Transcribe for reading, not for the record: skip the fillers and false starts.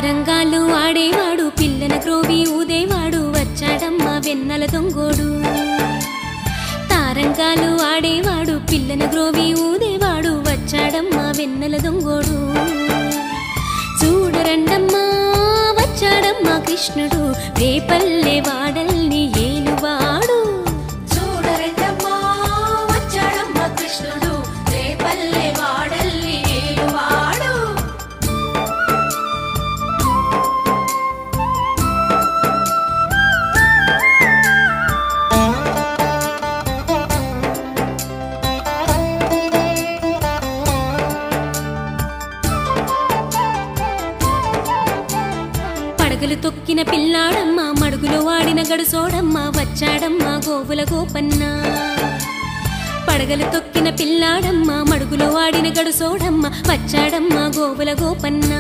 రంగాలు ఆడేవాడు పిల్లన క్రోవి ఊదేవాడు వచ్చాడమ్మ వెన్నెల దొంగోడు తారంగాలు ఆడేవాడు పిల్లన గ్రోవి ఊదేవాడు వచ్చాడమ్మ వెన్నెల దొంగోడు చూడరండమ్మా వచ్చాడమ్మ కృష్ణుడు రేపల్లె వాడల్ని ఏలువాడు చూడరండమ్మా వచ్చాడమ్మ కృష్ణుడు రేపల్లె వాడల్ని ఏలువాడు పడగలు తొక్కిన పిల్లాడమ్మ మడుగులో వాడిన గడుసోడమ్మ వచ్చాడమ్మ గోవుల గోపన్న పడగలు తొక్కిన పిల్లాడమ్మ మడుగులో వాడిన గడుసోడమ్మ వచ్చాడమ్మ గోవుల గోపన్న